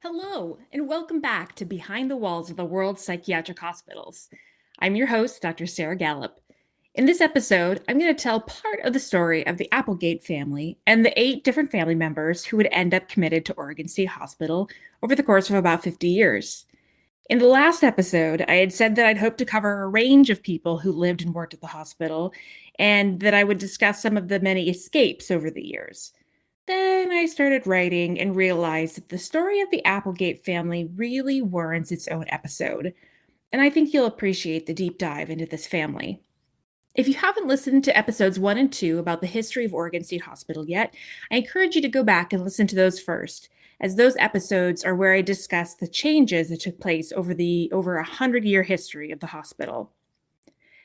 Hello, and welcome back to Behind the Walls of the World's Psychiatric Hospitals. I'm your host, Dr. Sarah Gallup. In this episode, I'm going to tell part of the story of the Applegate family and the 8 different family members who would end up committed to Oregon State Hospital over the course of about 50 years. In the last episode, I had said that I'd hoped to cover a range of people who lived and worked at the hospital, and that I would discuss some of the many escapes over the years. Then I started writing and realized that the story of the Applegate family really warrants its own episode, and I think you'll appreciate the deep dive into this family. If you haven't listened to episodes 1 and 2 about the history of Oregon State Hospital yet, I encourage you to go back and listen to those first, as those episodes are where I discuss the changes that took place over the over 100-year history of the hospital.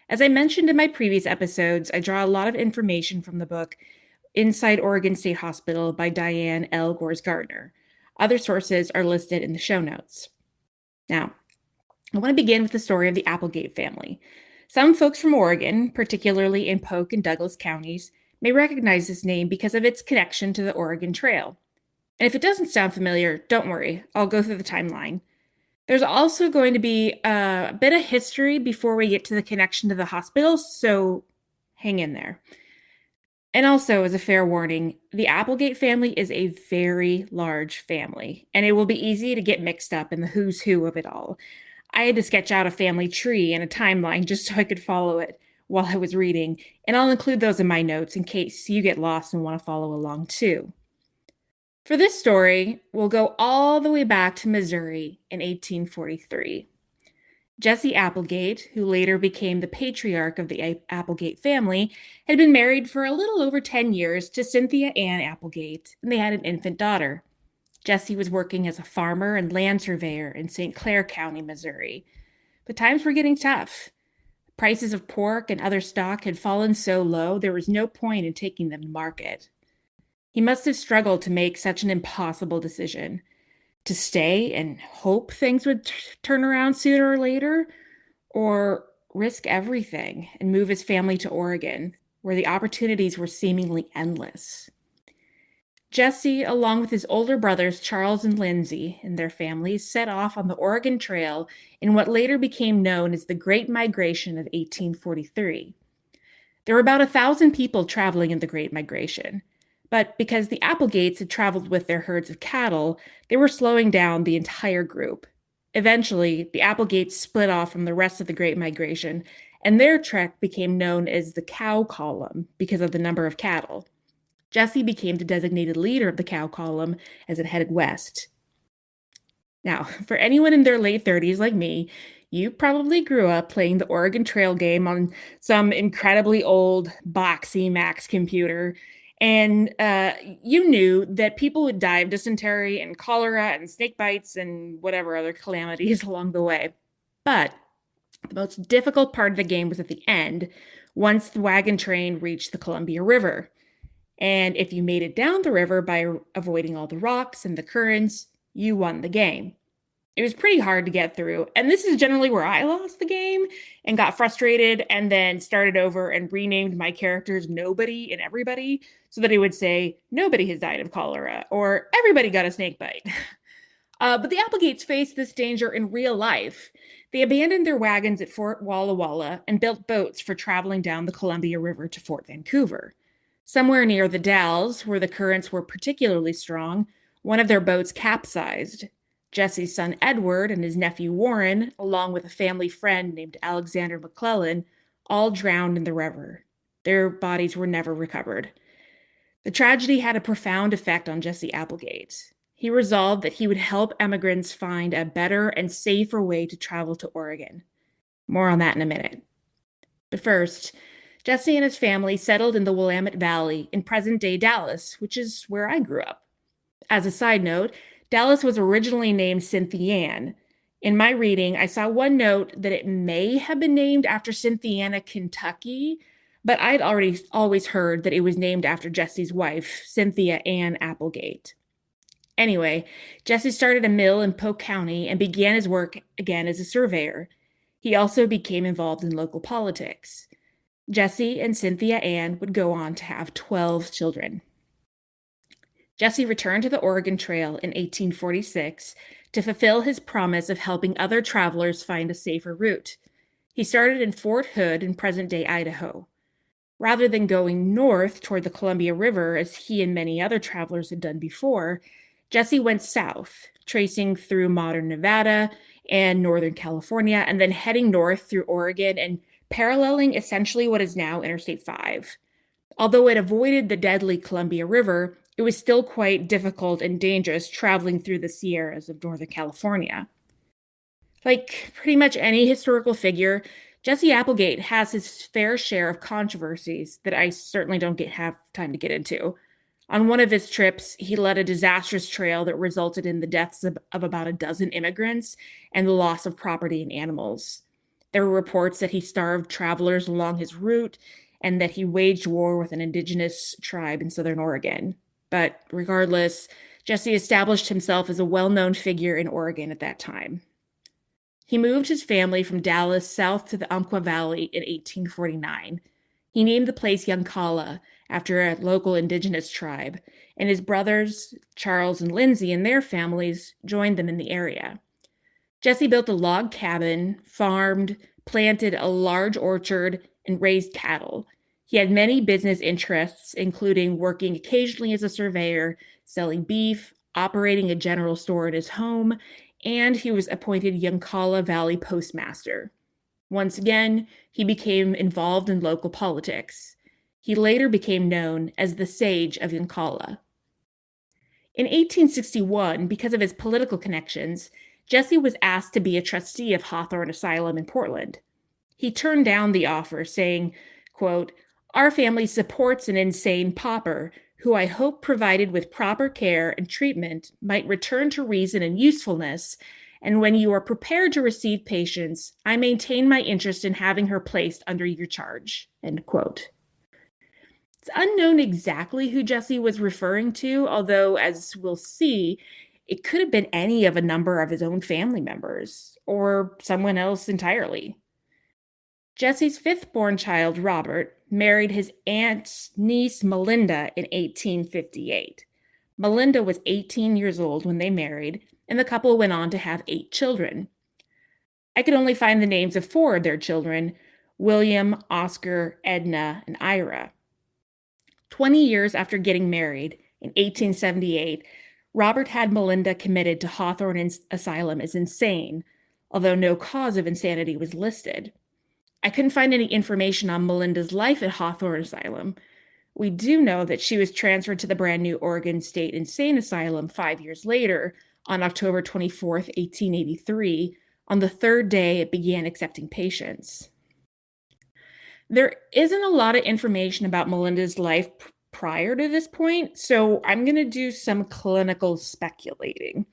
As I mentioned in my previous episodes, I draw a lot of information from the book Inside Oregon State Hospital by Diane L. Gores-Gardner. Other sources are listed in the show notes. Now, I want to begin with the story of the Applegate family. Some folks from Oregon, particularly in Polk and Douglas counties, may recognize this name because of its connection to the Oregon Trail. And if it doesn't sound familiar, don't worry, I'll go through the timeline. There's also going to be a bit of history before we get to the connection to the hospital, so hang in there. And also, as a fair warning, the Applegate family is a very large family, and it will be easy to get mixed up in the who's who of it all. I had to sketch out a family tree and a timeline just so I could follow it while I was reading, and I'll include those in my notes in case you get lost and want to follow along too. For this story, we'll go all the way back to Missouri in 1843. Jesse Applegate, who later became the patriarch of the Applegate family, had been married for a little over 10 years to Cynthia Ann Applegate, and they had an infant daughter. Jesse was working as a farmer and land surveyor in St. Clair County, Missouri. But times were getting tough. Prices of pork and other stock had fallen so low there was no point in taking them to market. He must have struggled to make such an impossible decision. To stay and hope things would turn around sooner or later, or risk everything and move his family to Oregon, where the opportunities were seemingly endless. Jesse, along with his older brothers Charles and Lindsay and their families, set off on the Oregon Trail in what later became known as the Great Migration of 1843. There were about 1,000 people traveling in the Great Migration. But because the Applegates had traveled with their herds of cattle, they were slowing down the entire group. Eventually, the Applegates split off from the rest of the Great Migration, and their trek became known as the Cow Column because of the number of cattle. Jesse became the designated leader of the Cow Column as it headed west. Now, for anyone in their late 30s like me, you probably grew up playing the Oregon Trail game on some incredibly old, boxy Max computer. And you knew that people would die of dysentery and cholera and snake bites and whatever other calamities along the way. But the most difficult part of the game was at the end, once the wagon train reached the Columbia River. And if you made it down the river by avoiding all the rocks and the currents, you won the game. It was pretty hard to get through, and this is generally where I lost the game and got frustrated and then started over and renamed my characters Nobody and Everybody so that it would say, nobody has died of cholera, or everybody got a snake bite. But the Applegates faced this danger in real life. They abandoned their wagons at Fort Walla Walla and built boats for traveling down the Columbia River to Fort Vancouver. Somewhere near the Dalles, where the currents were particularly strong, one of their boats capsized. Jesse's son Edward and his nephew Warren, along with a family friend named Alexander McClellan, all drowned in the river. Their bodies were never recovered. The tragedy had a profound effect on Jesse Applegate. He resolved that he would help emigrants find a better and safer way to travel to Oregon. More on that in a minute. But first, Jesse and his family settled in the Willamette Valley in present-day Dallas, which is where I grew up. As a side note, Dallas was originally named Cynthiana. In my reading, I saw one note that it may have been named after Cynthiana, Kentucky, but I'd always heard that it was named after Jesse's wife, Cynthia Ann Applegate. Anyway, Jesse started a mill in Polk County and began his work again as a surveyor. He also became involved in local politics. Jesse and Cynthia Ann would go on to have 12 children. Jesse returned to the Oregon Trail in 1846 to fulfill his promise of helping other travelers find a safer route. He started in Fort Hood in present-day Idaho. Rather than going north toward the Columbia River, as he and many other travelers had done before, Jesse went south, tracing through modern Nevada and Northern California, and then heading north through Oregon and paralleling essentially what is now Interstate 5. Although it avoided the deadly Columbia River, it was still quite difficult and dangerous traveling through the Sierras of Northern California. Like pretty much any historical figure, Jesse Applegate has his fair share of controversies that I certainly don't have time to get into. On one of his trips, he led a disastrous trail that resulted in the deaths of about a dozen immigrants and the loss of property and animals. There were reports that he starved travelers along his route and that he waged war with an indigenous tribe in Southern Oregon. But regardless, Jesse established himself as a well-known figure in Oregon at that time. He moved his family from Dallas south to the Umpqua Valley in 1849. He named the place Yoncalla after a local indigenous tribe, and his brothers, Charles and Lindsay, and their families joined them in the area. Jesse built a log cabin, farmed, planted a large orchard, and raised cattle. He had many business interests, including working occasionally as a surveyor, selling beef, operating a general store in his home, and he was appointed Yoncalla Valley postmaster. Once again, he became involved in local politics. He later became known as the Sage of Yoncalla. In 1861, because of his political connections, Jesse was asked to be a trustee of Hawthorne Asylum in Portland. He turned down the offer, saying, quote, "Our family supports an insane pauper who I hope, provided with proper care and treatment, might return to reason and usefulness, and when you are prepared to receive patients, I maintain my interest in having her placed under your charge," end quote. It's unknown exactly who Jesse was referring to, although, as we'll see, it could have been any of a number of his own family members, or someone else entirely. Jesse's fifth-born child, Robert, married his aunt's niece, Melinda, in 1858. Melinda was 18 years old when they married, and the couple went on to have 8 children. I could only find the names of 4 of their children: William, Oscar, Edna, and Ira. 20 years after getting married, in 1878, Robert had Melinda committed to Hawthorne Asylum as insane, although no cause of insanity was listed. I couldn't find any information on Melinda's life at Hawthorne Asylum. We do know that she was transferred to the brand new Oregon State Insane Asylum 5 years later, on October 24th, 1883, on the 3rd day it began accepting patients. There isn't a lot of information about Melinda's life prior to this point, so I'm going to do some clinical speculating.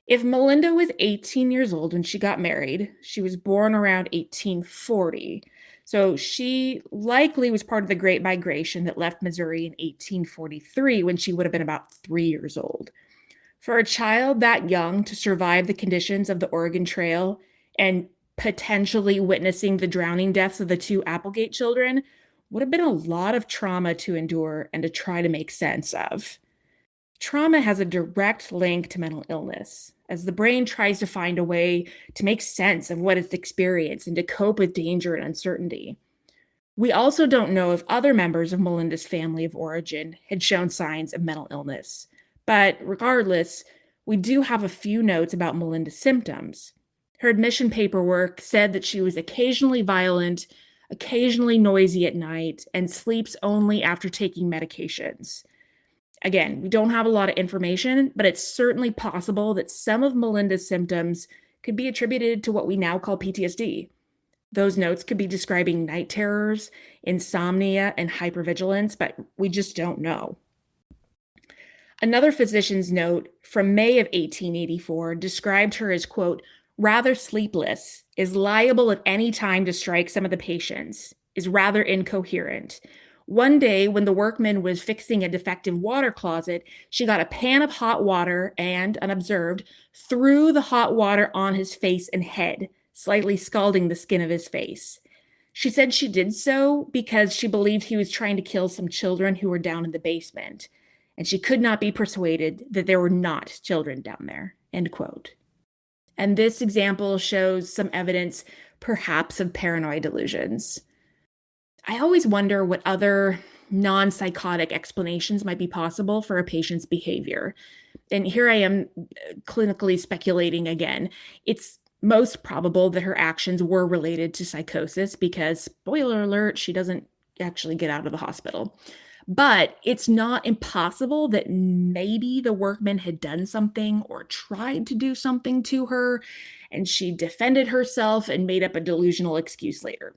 If Melinda was 18 years old when she got married, she was born around 1840. So she likely was part of the Great Migration that left Missouri in 1843 when she would have been about 3 years old. For a child that young to survive the conditions of the Oregon Trail and potentially witnessing the drowning deaths of the 2 Applegate children would have been a lot of trauma to endure and to try to make sense of. Trauma has a direct link to mental illness, as the brain tries to find a way to make sense of what it's experienced and to cope with danger and uncertainty. We also don't know if other members of Melinda's family of origin had shown signs of mental illness. But regardless, we do have a few notes about Melinda's symptoms. Her admission paperwork said that she was occasionally violent, occasionally noisy at night, and sleeps only after taking medications. Again, we don't have a lot of information, but it's certainly possible that some of Melinda's symptoms could be attributed to what we now call PTSD. Those notes could be describing night terrors, insomnia, and hypervigilance, but we just don't know. Another physician's note from May of 1884 described her as, quote, "rather sleepless, is liable at any time to strike some of the patients, is rather incoherent. One day, when the workman was fixing a defective water closet, she got a pan of hot water and, unobserved, threw the hot water on his face and head, slightly scalding the skin of his face. She said she did so because she believed he was trying to kill some children who were down in the basement. and she could not be persuaded that there were not children down there, end quote. And this example shows some evidence, perhaps, of paranoid delusions. I always wonder what other non-psychotic explanations might be possible for a patient's behavior. And here I am clinically speculating again. It's most probable that her actions were related to psychosis because, spoiler alert, she doesn't actually get out of the hospital. But it's not impossible that maybe the workman had done something or tried to do something to her, and she defended herself and made up a delusional excuse later.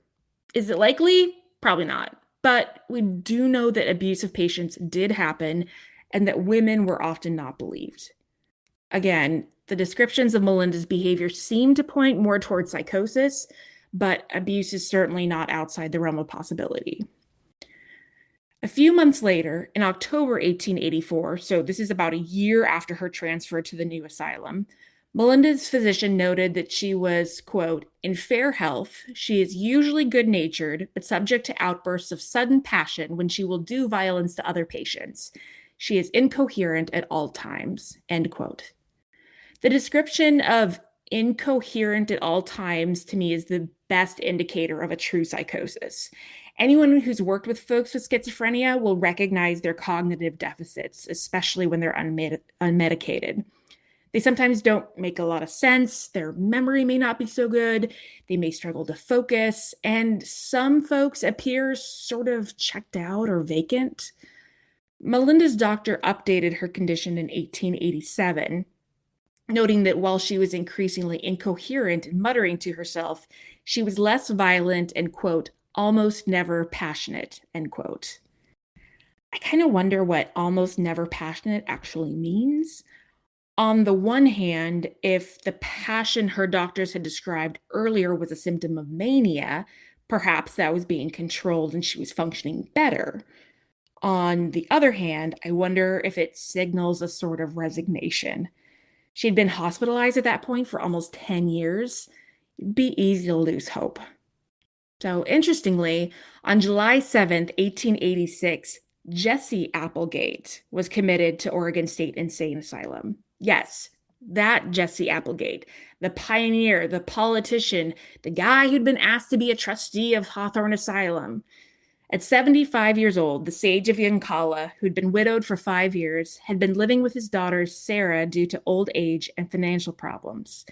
Is it likely? Probably not. But we do know that abuse of patients did happen and that women were often not believed. Again, the descriptions of Melinda's behavior seem to point more towards psychosis, but abuse is certainly not outside the realm of possibility. A few months later, in October 1884, so this is about a year after her transfer to the new asylum, Melinda's physician noted that she was, quote, in fair health. She is usually good-natured, but subject to outbursts of sudden passion when she will do violence to other patients. She is incoherent at all times, end quote. The description of incoherent at all times to me is the best indicator of a true psychosis. Anyone who's worked with folks with schizophrenia will recognize their cognitive deficits, especially when they're unmedicated. They sometimes don't make a lot of sense. Their memory may not be so good. They may struggle to focus. And some folks appear sort of checked out or vacant. Melinda's doctor updated her condition in 1887, noting that while she was increasingly incoherent and muttering to herself, she was less violent and, quote, almost never passionate, end quote. I kind of wonder what almost never passionate actually means. On the one hand, if the passion her doctors had described earlier was a symptom of mania, perhaps that was being controlled and she was functioning better. On the other hand, I wonder if it signals a sort of resignation. She'd been hospitalized at that point for almost 10 years. It'd be easy to lose hope. So interestingly, on July 7th, 1886, Jesse Applegate was committed to Oregon State Insane Asylum. Yes, that Jesse Applegate, the pioneer, the politician, the guy who'd been asked to be a trustee of Hawthorne Asylum. At 75 years old, the sage of Yankala, who'd been widowed for 5 years, had been living with his daughter Sarah due to old age and financial problems.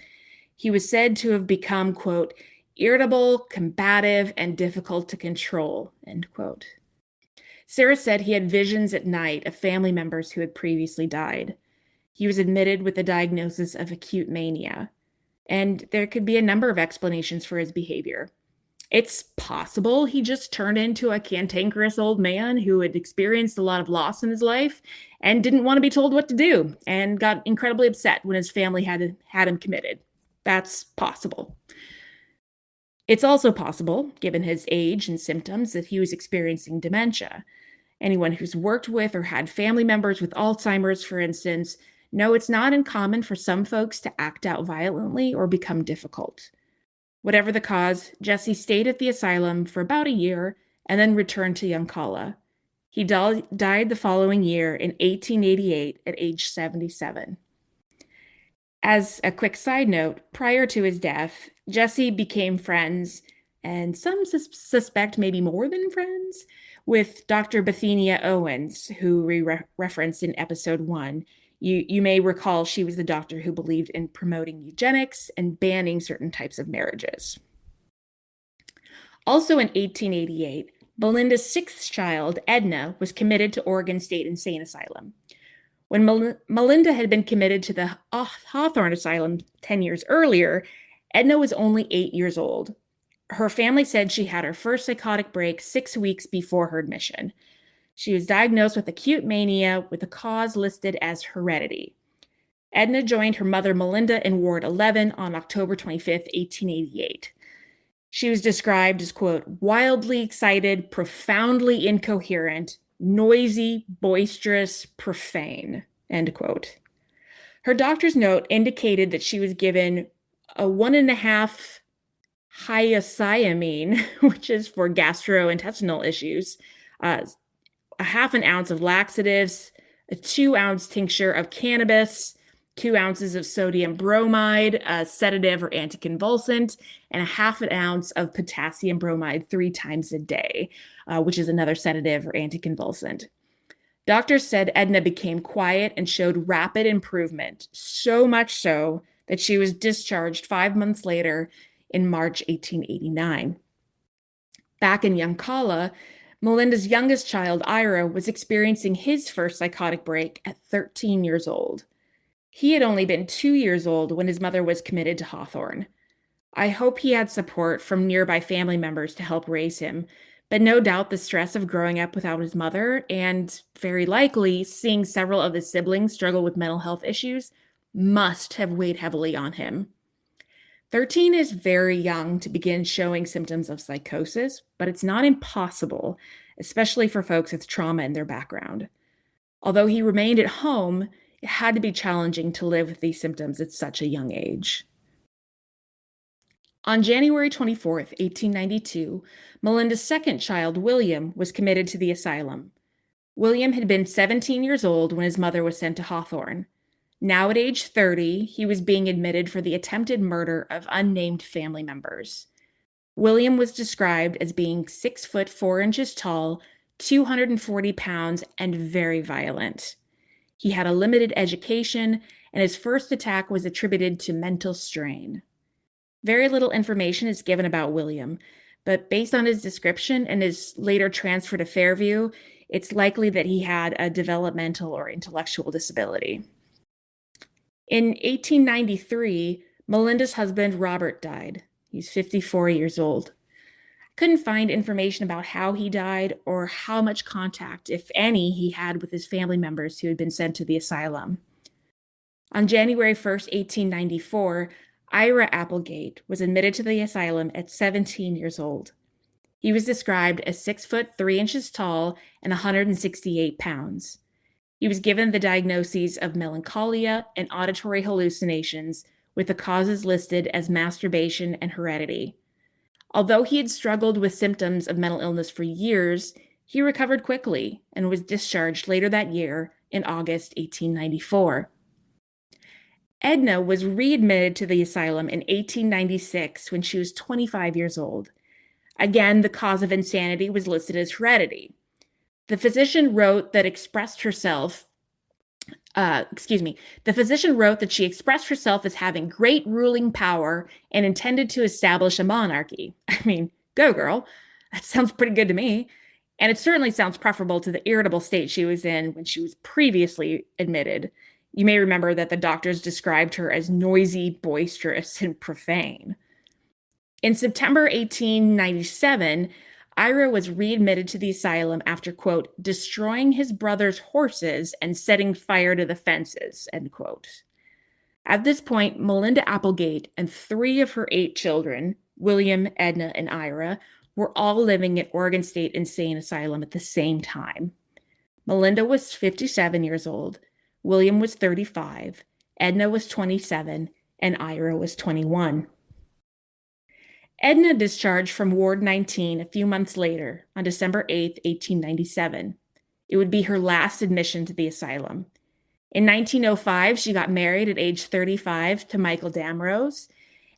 He was said to have become, quote, irritable, combative, and difficult to control, end quote. Sarah said he had visions at night of family members who had previously died. He was admitted with the diagnosis of acute mania, and there could be a number of explanations for his behavior. It's possible he just turned into a cantankerous old man who had experienced a lot of loss in his life and didn't want to be told what to do and got incredibly upset when his family had him committed. That's possible. It's also possible, given his age and symptoms, that he was experiencing dementia. Anyone who's worked with or had family members with Alzheimer's, for instance, know it's not uncommon for some folks to act out violently or become difficult. Whatever the cause, Jesse stayed at the asylum for about a year and then returned to Yankala. He died the following year in 1888 at age 77. As a quick side note, prior to his death, Jesse became friends, and some suspect maybe more than friends, with Dr. Bethania Owens, who we referenced in episode 1. You may recall she was the doctor who believed in promoting eugenics and banning certain types of marriages. Also in 1888, Melinda's sixth child, Edna, was committed to Oregon State Insane Asylum. When Melinda had been committed to the Hawthorne Asylum 10 years earlier, Edna was only 8 years old. Her family said she had her first psychotic break 6 weeks before her admission. She was diagnosed with acute mania with the cause listed as heredity. Edna joined her mother Melinda in Ward 11 on October 25, 1888. She was described as, quote, wildly excited, profoundly incoherent, noisy, boisterous, profane, end quote. Her doctor's note indicated that she was given a 1.5 hyoscyamine, which is for gastrointestinal issues, a 1/2 ounce of laxatives, a 2-ounce tincture of cannabis, 2 ounces of sodium bromide, a sedative or anticonvulsant, and a half an ounce of potassium bromide 3 times a day, which is another sedative or anticonvulsant. Doctors said Edna became quiet and showed rapid improvement, so much so that she was discharged 5 months later in March 1889. Back in Yoncalla, Melinda's youngest child, Ira, was experiencing his first psychotic break at 13 years old. He had only been 2 years old when his mother was committed to Hawthorne. I hope he had support from nearby family members to help raise him, but no doubt the stress of growing up without his mother and, very likely, seeing several of his siblings struggle with mental health issues must have weighed heavily on him. 13 is very young to begin showing symptoms of psychosis, but it's not impossible, especially for folks with trauma in their background. Although he remained at home, it had to be challenging to live with these symptoms at such a young age. On January 24th, 1892, Melinda's second child, William, was committed to the asylum. William had been 17 years old when his mother was sent to Hawthorne. Now at age 30, he was being admitted for the attempted murder of unnamed family members. William was described as being 6 foot 4 inches tall, 240 pounds, and very violent. He had a limited education, and his first attack was attributed to mental strain. Very little information is given about William, but based on his description and his later transfer to Fairview, it's likely that he had a developmental or intellectual disability. In 1893, Melinda's husband, Robert, died. He's 54 years old. I couldn't find information about how he died or how much contact, if any, he had with his family members who had been sent to the asylum. On January 1st, 1894, Ira Applegate was admitted to the asylum at 17 years old. He was described as 6 foot 3 inches tall and 168 pounds. He was given the diagnoses of melancholia and auditory hallucinations, with the causes listed as masturbation and heredity. Although he had struggled with symptoms of mental illness for years, he recovered quickly and was discharged later that year in August 1894. Edna was readmitted to the asylum in 1896 when she was 25 years old. Again, the cause of insanity was listed as heredity. The physician wrote that she expressed herself as having great ruling power and intended to establish a monarchy. I mean, go girl. That sounds pretty good to me. And it certainly sounds preferable to the irritable state she was in when she was previously admitted. You may remember that the doctors described her as noisy, boisterous, and profane. In September 1897, Ira was readmitted to the asylum after, quote, destroying his brother's horses and setting fire to the fences, end quote. At this point, Melinda Applegate and 3 of her 8 children, William, Edna, and Ira, were all living at Oregon State Insane Asylum at the same time. Melinda was 57 years old, William was 35, Edna was 27, and Ira was 21. Edna discharged from Ward 19 a few months later, on December 8, 1897. It would be her last admission to the asylum. In 1905, she got married at age 35 to Michael Damrose,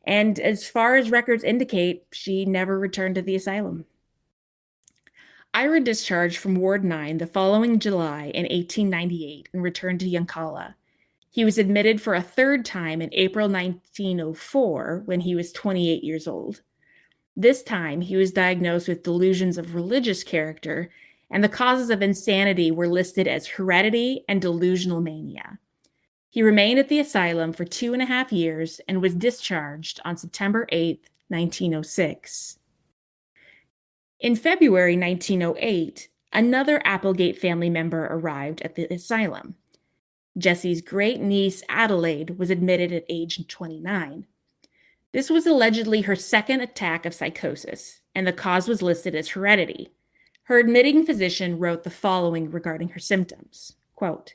and as far as records indicate, she never returned to the asylum. Ira discharged from Ward 9 the following July in 1898 and returned to Yoncalla. He was admitted for a 3rd time in April 1904 when he was 28 years old. This time, he was diagnosed with delusions of religious character, and the causes of insanity were listed as heredity and delusional mania. He remained at the asylum for 2.5 years and was discharged on September 8, 1906. In February 1908, another Applegate family member arrived at the asylum. Jessie's great-niece Adelaide was admitted at age 29. This was allegedly her 2nd attack of psychosis, and the cause was listed as heredity. Her admitting physician wrote the following regarding her symptoms, quote,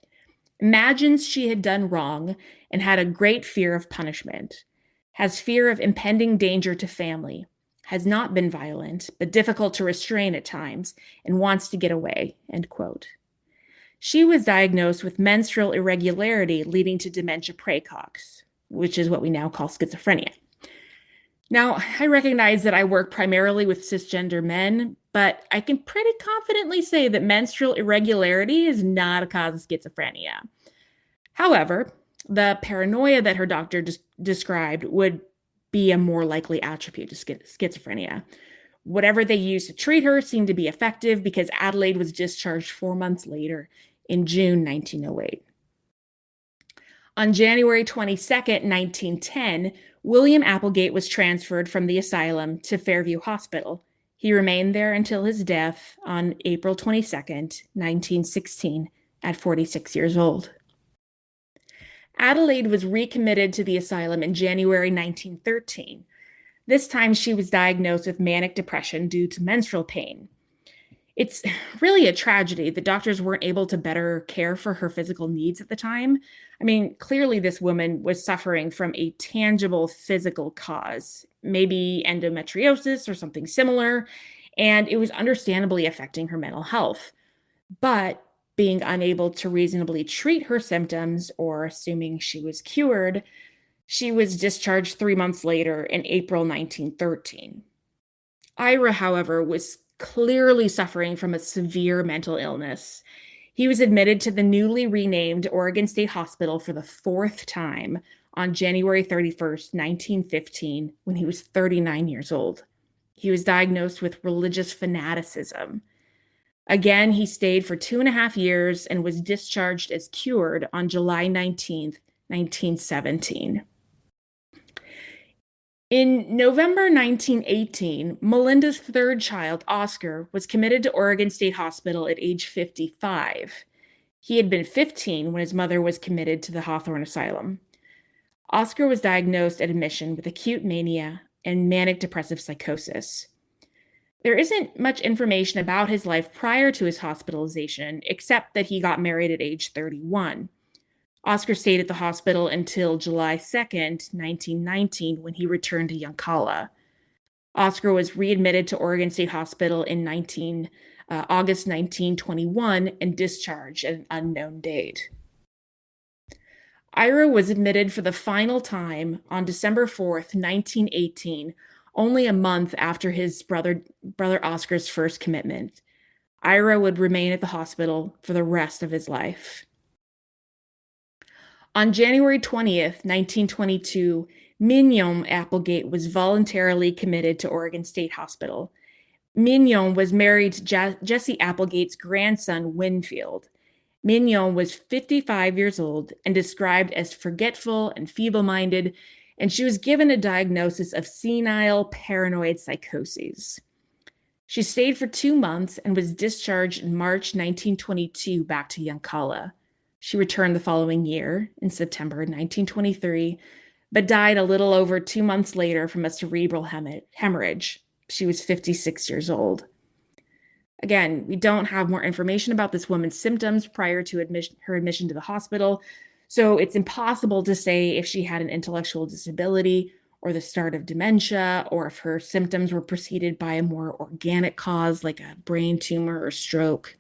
imagines she had done wrong and had a great fear of punishment, has fear of impending danger to family, has not been violent, but difficult to restrain at times, and wants to get away, end quote. She was diagnosed with menstrual irregularity leading to dementia praecox, which is what we now call schizophrenia. Now, I recognize that I work primarily with cisgender men, but I can pretty confidently say that menstrual irregularity is not a cause of schizophrenia. However, the paranoia that her doctor described would be a more likely attribute to schizophrenia. Whatever they used to treat her seemed to be effective because Adelaide was discharged 4 months later in June 1908. On January 22nd, 1910, William Applegate was transferred from the asylum to Fairview Hospital. He remained there until his death on April 22nd, 1916, at 46 years old. Adelaide was recommitted to the asylum in January 1913. This time she was diagnosed with manic depression due to menstrual pain. It's really a tragedy. The doctors weren't able to better care for her physical needs at the time. I mean, clearly this woman was suffering from a tangible physical cause, maybe endometriosis or something similar, and it was understandably affecting her mental health. But being unable to reasonably treat her symptoms or assuming she was cured, she was discharged 3 months later in April 1913. Ira, however, was clearly suffering from a severe mental illness. He was admitted to the newly renamed Oregon State Hospital for the fourth time on January 31st, 1915, when he was 39 years old. He was diagnosed with religious fanaticism. Again, he stayed for 2.5 years and was discharged as cured on July 19th, 1917. In November 1918, Melinda's third child, Oscar, was committed to Oregon State Hospital at age 55. He had been 15 when his mother was committed to the Hawthorne Asylum. Oscar was diagnosed at admission with acute mania and manic depressive psychosis. There isn't much information about his life prior to his hospitalization, except that he got married at age 31. Oscar stayed at the hospital until July 2nd, 1919, when he returned to Yoncalla. Oscar was readmitted to Oregon State Hospital in August 1921 and discharged at an unknown date. Ira was admitted for the final time on December 4th, 1918, only a month after his brother Oscar's first commitment. Ira would remain at the hospital for the rest of his life. On January 20th, 1922, Mignon Applegate was voluntarily committed to Oregon State Hospital. Mignon was married to Jesse Applegate's grandson, Winfield. Mignon was 55 years old and described as forgetful and feeble-minded, and she was given a diagnosis of senile paranoid psychoses. She stayed for 2 months and was discharged in March 1922 back to Yoncalla. She returned the following year, in September 1923, but died a little over 2 months later from a cerebral hemorrhage. She was 56 years old. Again, we don't have more information about this woman's symptoms prior to her admission to the hospital, so it's impossible to say if she had an intellectual disability or the start of dementia, or if her symptoms were preceded by a more organic cause like a brain tumor or stroke.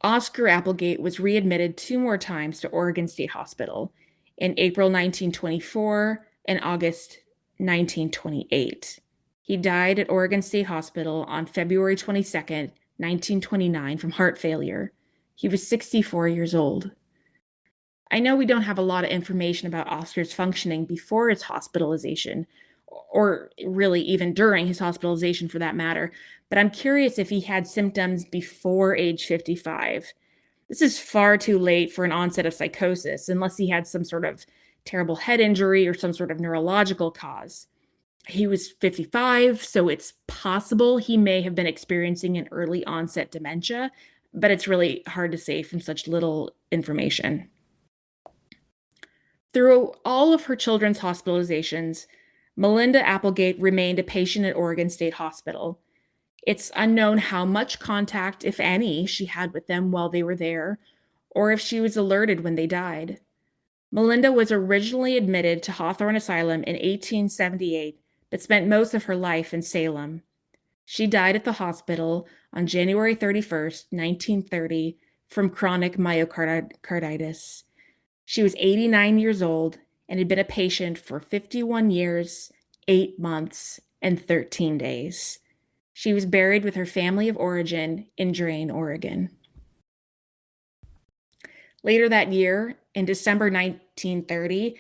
Oscar Applegate was readmitted 2 more times to Oregon State Hospital in April 1924 and August 1928. He died at Oregon State Hospital on February 22nd, 1929 from heart failure. He was 64 years old. I know we don't have a lot of information about Oscar's functioning before his hospitalization, or really even during his hospitalization for that matter, but I'm curious if he had symptoms before age 55. This is far too late for an onset of psychosis, unless he had some sort of terrible head injury or some sort of neurological cause. He was 55, so it's possible he may have been experiencing an early onset dementia, but it's really hard to say from such little information. Through all of her children's hospitalizations, Melinda Applegate remained a patient at Oregon State Hospital. It's unknown how much contact, if any, she had with them while they were there, or if she was alerted when they died. Melinda was originally admitted to Hawthorne Asylum in 1878, but spent most of her life in Salem. She died at the hospital on January 31st, 1930, from chronic myocarditis. She was 89 years old and had been a patient for 51 years, 8 months, and 13 days. She was buried with her family of origin in Drain, Oregon. Later that year, in December 1930,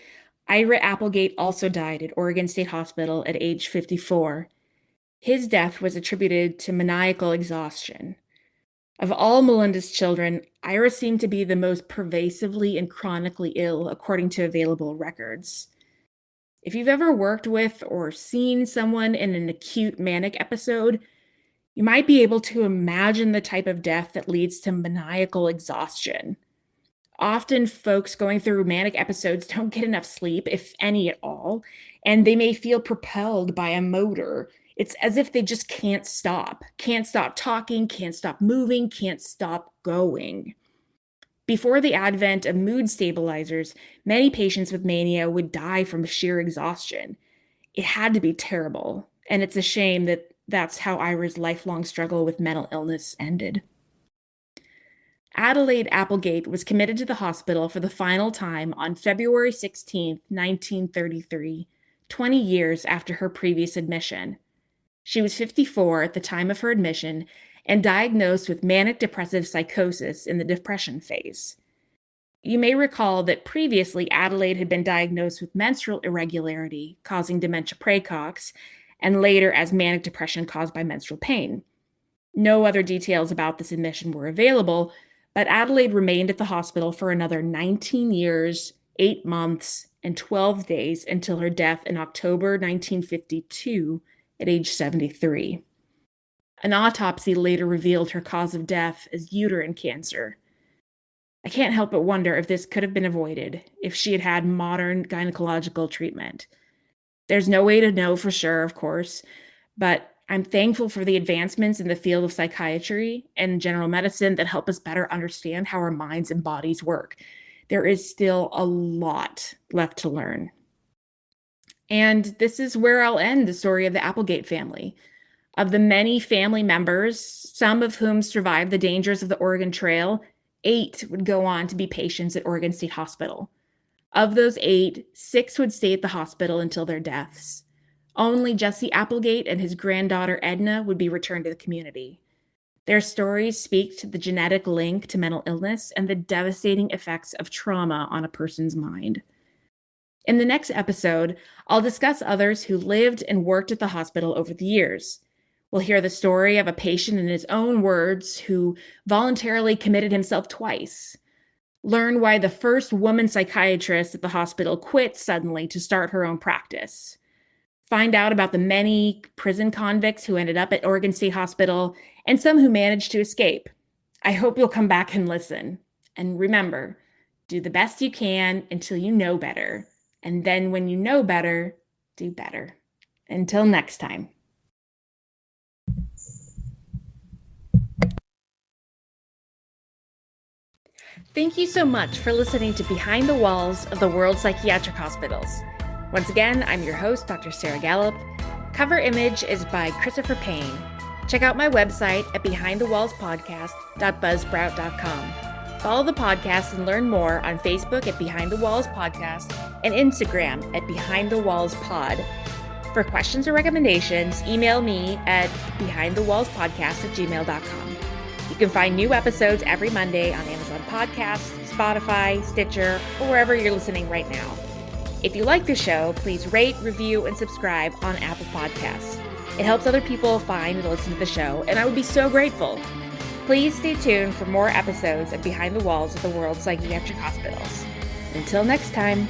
Ira Applegate also died at Oregon State Hospital at age 54. His death was attributed to maniacal exhaustion. Of all Melinda's children, Ira seemed to be the most pervasively and chronically ill, according to available records. If you've ever worked with or seen someone in an acute manic episode, you might be able to imagine the type of death that leads to maniacal exhaustion. Often, folks going through manic episodes don't get enough sleep, if any at all, and they may feel propelled by a motor. It's as if they just can't stop talking, can't stop moving, can't stop going. Before the advent of mood stabilizers, many patients with mania would die from sheer exhaustion. It had to be terrible, and it's a shame that that's how Ira's lifelong struggle with mental illness ended. Adelaide Applegate was committed to the hospital for the final time on February 16, 1933, 20 years after her previous admission. She was 54 at the time of her admission and diagnosed with manic depressive psychosis in the depression phase. You may recall that previously Adelaide had been diagnosed with menstrual irregularity causing dementia praecox, and later as manic depression caused by menstrual pain. No other details about this admission were available, but Adelaide remained at the hospital for another 19 years, 8 months, and 12 days until her death in October 1952 at age 73. An autopsy later revealed her cause of death as uterine cancer. I can't help but wonder if this could have been avoided if she had had modern gynecological treatment. There's no way to know for sure, of course, but I'm thankful for the advancements in the field of psychiatry and general medicine that help us better understand how our minds and bodies work. There is still a lot left to learn. And this is where I'll end the story of the Applegate family. Of the many family members, some of whom survived the dangers of the Oregon Trail, 8 would go on to be patients at Oregon State Hospital. Of those 8, 6 would stay at the hospital until their deaths. Only Jesse Applegate and his granddaughter Edna would be returned to the community. Their stories speak to the genetic link to mental illness and the devastating effects of trauma on a person's mind. In the next episode, I'll discuss others who lived and worked at the hospital over the years. We'll hear the story of a patient in his own words who voluntarily committed himself twice. Learn why the first woman psychiatrist at the hospital quit suddenly to start her own practice. Find out about the many prison convicts who ended up at Oregon State Hospital and some who managed to escape. I hope you'll come back and listen. And remember, do the best you can until you know better. And then when you know better, do better. Until next time. Thank you so much for listening to Behind the Walls of the World Psychiatric Hospitals. Once again, I'm your host, Dr. Sarah Gallup. Cover image is by Christopher Payne. Check out my website at behindthewallspodcast.buzzsprout.com. Follow the podcast and learn more on Facebook at Behind the Walls Podcast and Instagram at Behind the Walls Pod. For questions or recommendations, email me at behindthewallspodcast@gmail.com. You can find new episodes every Monday on Amazon Podcasts, Spotify, Stitcher, or wherever you're listening right now. If you like the show, please rate, review, and subscribe on Apple Podcasts. It helps other people find and listen to the show, and I would be so grateful. Please stay tuned for more episodes of Behind the Walls of the World Psychiatric Hospitals. Until next time.